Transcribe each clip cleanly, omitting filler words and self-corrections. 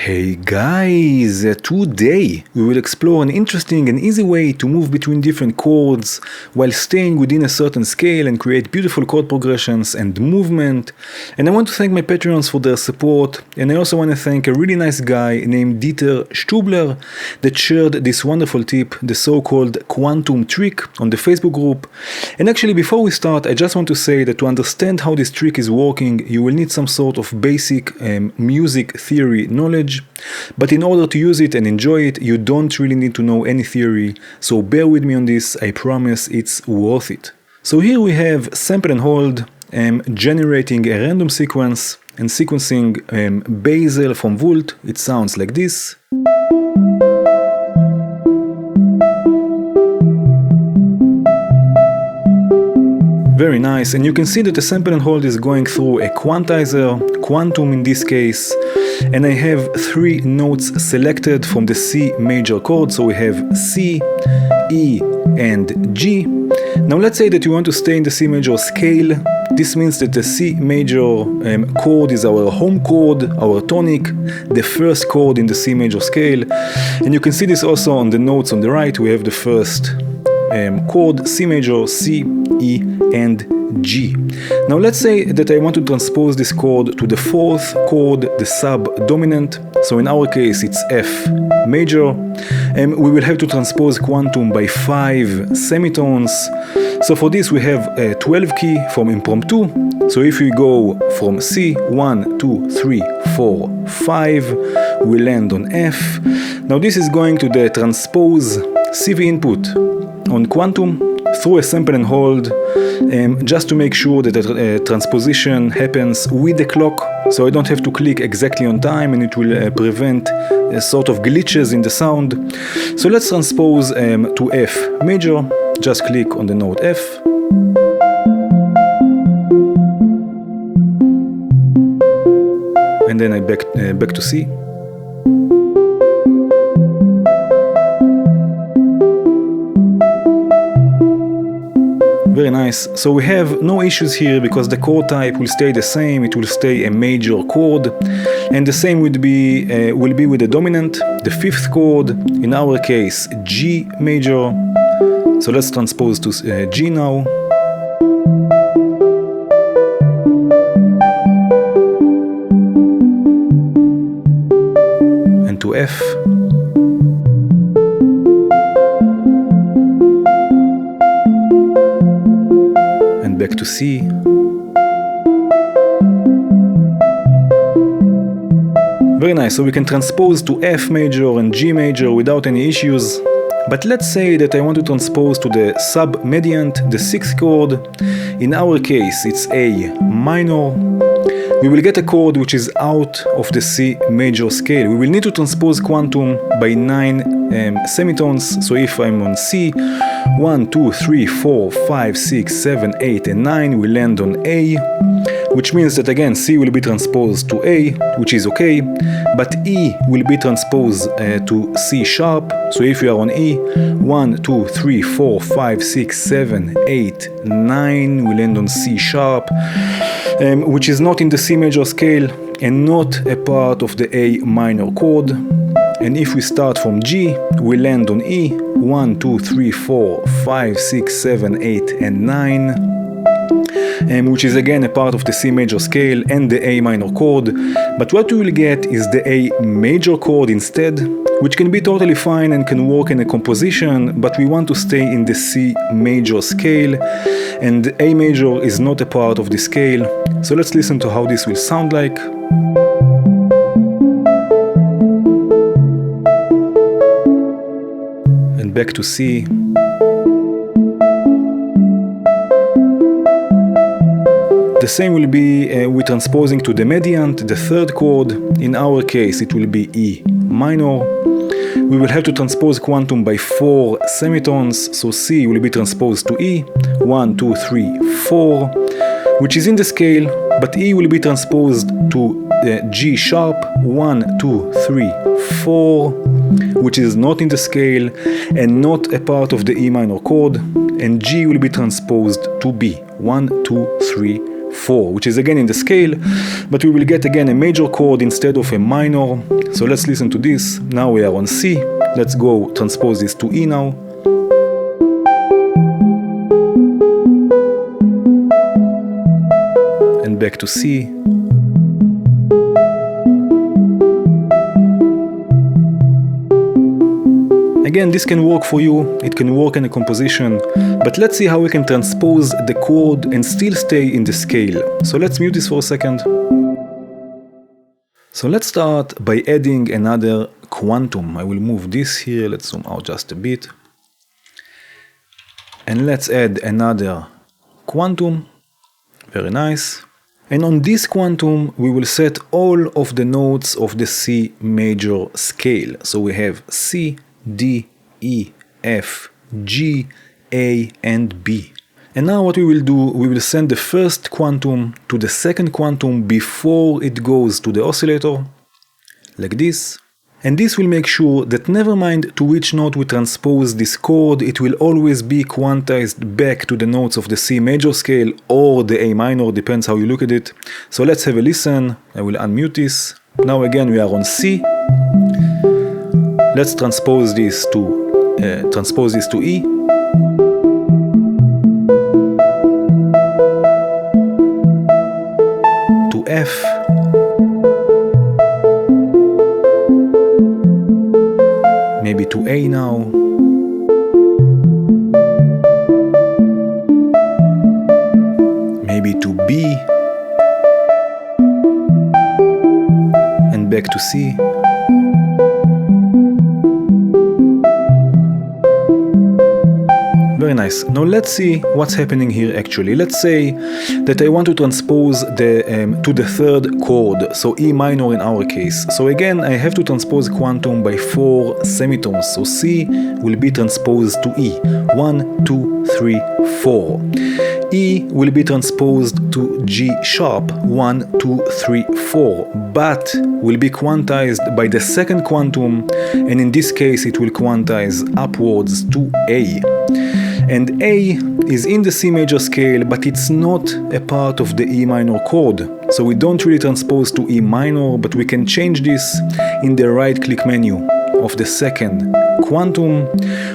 Hey guys, today we will explore an interesting and easy way to move between different chords while staying within a certain scale and create beautiful chord progressions and movement. And I want to thank my Patreons for their support, and I also want to thank a really nice guy named Dieter Stubler that shared this wonderful tip, the so-called quantum trick, on the Facebook group. And actually, before we start, I just want to say that to understand how this trick is working, you will need some sort of basic music theory knowledge. But in order to use it and enjoy it, you don't really need to know any theory, so bear with me on this, I promise it's worth it. So here we have sample and hold, generating a random sequence and sequencing Basal from Vult. It sounds like this. Very nice, and you can see that the sample and hold is going through a quantizer, quantum in this case, and I have three notes selected from the C major chord, so we have C, E, and G. Now let's say that you want to stay in the C major scale. This means that the C major chord is our home chord, our tonic, the first chord in the C major scale, and you can see this also on the notes on the right. We have the first chord, C major, C, E, and G. Now let's say that I want to transpose this chord to the fourth chord, the sub-dominant. So in our case it's F major, and we will have to transpose quantum by 5 semitones. So for this we have a 12 key from Impromptu. So if we go from C, 1, 2, 3, 4, 5, we land on F. Now this is going to the transpose CV input on quantum through a sample and hold, just to make sure that the transposition happens with the clock, so I don't have to click exactly on time, and it will prevent sort of glitches in the sound. So let's transpose to F major. Just click on the note F. And then I back to C. Very nice. So we have no issues here because the chord type will stay the same. It will stay a major chord, and the same will be with the dominant, the fifth chord, in our case G major. So let's transpose to G now. And to F. Back to C. Very nice, so we can transpose to F major and G major without any issues. But let's say that I want to transpose to the sub-mediant, the sixth chord. In our case it's A minor. We will get a chord which is out of the C major scale. We will need to transpose quantum by 9 semitones. So if I'm on C, 1, 2, 3, 4, 5, 6, 7, 8, and 9, we land on A, which means that again C will be transposed to A, which is okay, but E will be transposed to C sharp. So if we are on E, 1, 2, 3, 4, 5, 6, 7, 8, 9, we land on C sharp, which is not in the C major scale and not a part of the A minor chord. And if we start from G, we land on E, 1, 2, 3, 4, 5, 6, 7, 8, and 9, which is again a part of the C major scale and the A minor chord. But what we will get is the A major chord instead, which can be totally fine and can work in a composition, but we want to stay in the C major scale, and A major is not a part of the scale. So let's listen to how this will sound like. And back to C. The same will be with transposing to the mediant, the third chord. In our case it will be E minor. We will have to transpose quantum by 4 semitones, so C will be transposed to E, 1, 2, 3, 4, which is in the scale, but E will be transposed to G sharp, 1, 2, 3, 4, which is not in the scale and not a part of the E minor chord, and G will be transposed to B, 1, 2, 3, 4, which is again in the scale, but we will get again a major chord instead of a minor. So let's listen to this. Now we are on C. Let's go transpose this to E now. And back to C. Again, this can work for you, it can work in a composition, but let's see how we can transpose the chord and still stay in the scale. So let's mute this for a second. So let's start by adding another quantum. I will move this here, let's zoom out just a bit. And let's add another quantum, very nice. And on this quantum, we will set all of the notes of the C major scale. So we have C, D, E, F, G, A, and B. And now what we will do, we will send the first quantum to the second quantum before it goes to the oscillator, like this. And this will make sure that never mind to which note we transpose this chord, it will always be quantized back to the notes of the C major scale or the A minor, depends how you look at it. So let's have a listen. I will unmute this. Now again we are on C. Let's transpose this to E. To F. Maybe to A now. Maybe to B. And back to C. Very nice. Now let's see what's happening here actually. Let's say that I want to transpose to the third chord, so E minor in our case. So again, I have to transpose quantum by 4 semitones. So C will be transposed to E. 1, 2, 3, 4. E will be transposed to G sharp. 1, 2, 3, 4. But will be quantized by the second quantum, and in this case it will quantize upwards to A. And A is in the C major scale, but it's not a part of the E minor chord. So we don't really transpose to E minor, but we can change this in the right click menu of the second quantum.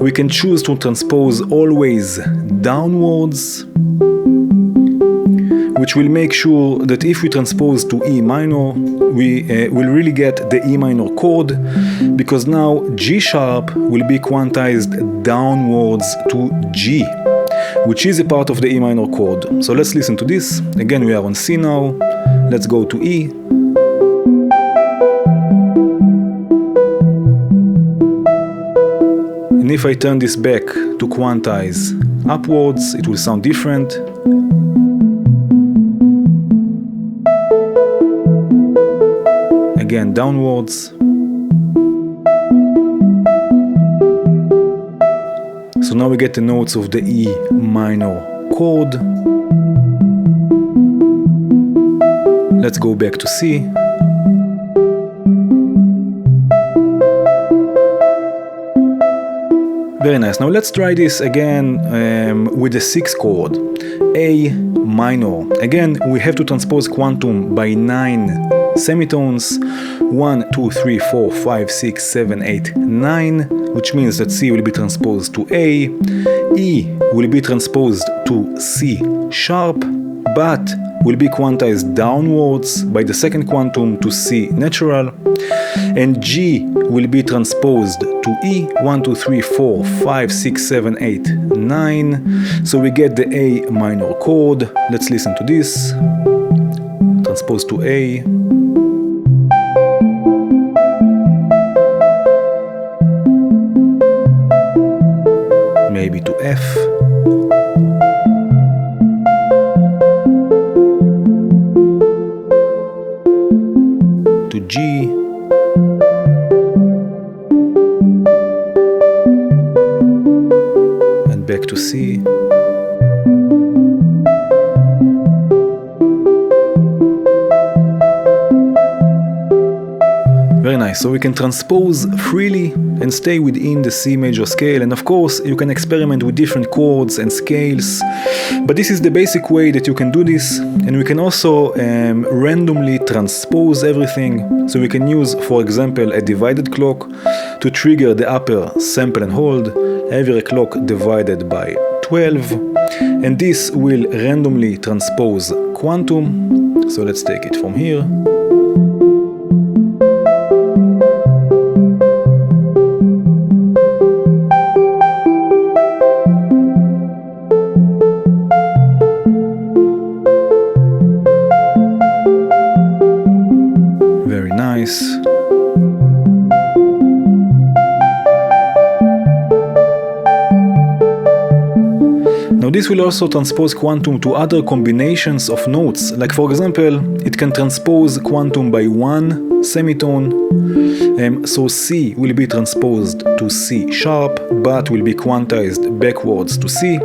We can choose to transpose always downwards, which will make sure that if we transpose to E minor, we will really get the E minor chord, because now G sharp will be quantized downwards to G, which is a part of the E minor chord. So let's listen to this. Again, we are on C now. Let's go to E. And if I turn this back to quantize upwards, it will sound different. Again, downwards. So now we get the notes of the E minor chord. Let's go back to C. Very nice. Now let's try this again with the 6th chord, A minor. Again, we have to transpose quantum by 9 semitones. 1, 2, 3, 4, 5, 6, 7, 8, 9, which means that C will be transposed to A, E will be transposed to C sharp, but will be quantized downwards by the second quantum to C natural, and G will be transposed to E. 1, 2, 3, 4, 5, 6, 7, 8, 9. So we get the A minor chord. Let's listen to this. Transpose to A. Maybe to F. To G. And back to C. Very nice. So we can transpose freely and stay within the C major scale. And of course, you can experiment with different chords and scales. But this is the basic way that you can do this. And we can also randomly transpose everything. So we can use, for example, a divided clock to trigger the upper sample and hold. Every clock divided by 12. And this will randomly transpose quantum. So let's take it from here. Now this will also transpose quantum to other combinations of notes, like for example, it can transpose quantum by one semitone, so C will be transposed to C sharp, but will be quantized backwards to C,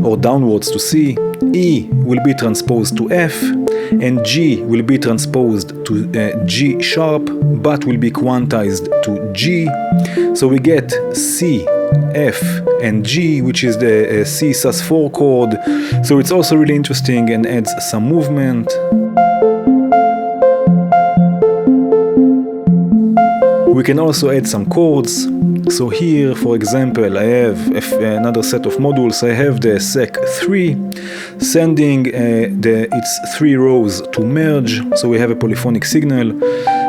or downwards to C. E will be transposed to F, and G will be transposed to G sharp, but will be quantized to G. So we get C, F, and G, which is the C sus4 chord. So it's also really interesting and adds some movement. We can also add some chords. So here, for example, I have another set of modules. I have the sec3 sending its 3 rows to merge. So we have a polyphonic signal.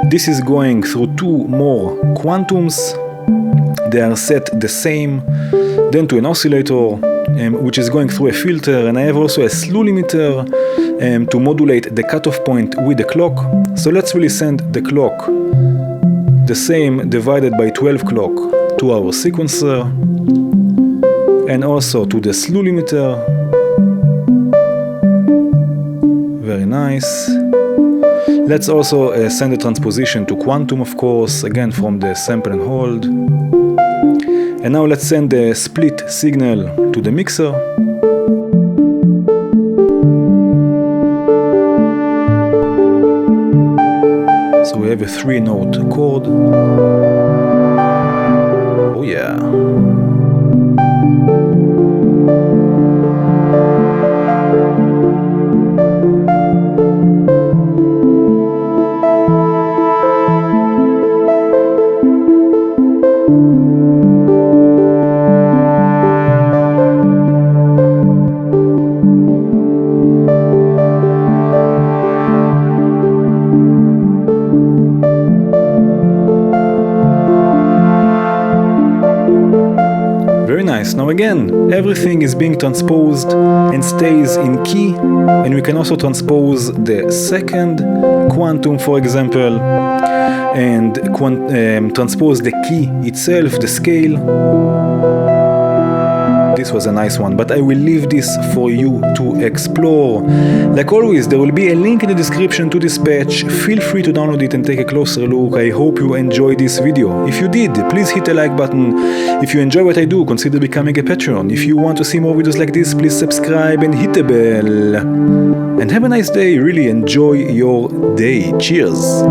This is going through 2 more quantums. They are set the same. Then to an oscillator, which is going through a filter. And I have also a SLEW limiter to modulate the cutoff point with the clock. So let's really send the clock the same divided by 12 clock to our sequencer, and also to the SLEW limiter. Very nice. Let's also send a transposition to quantum, of course, again from the sample and hold. And now let's send the split signal to the mixer. So we have a 3-note chord. Oh yeah. Now again, everything is being transposed and stays in key, and we can also transpose the second quantum, for example, and transpose the key itself, the scale. This was a nice one, but I will leave this for you to explore. Like always, there will be a link in the description to this patch. Feel free to download it and take a closer look. I hope you enjoyed this video. If you did, please hit the like button. If you enjoy what I do, consider becoming a Patreon. If you want to see more videos like this, please subscribe and hit the bell. And have a nice day. Really enjoy your day. Cheers.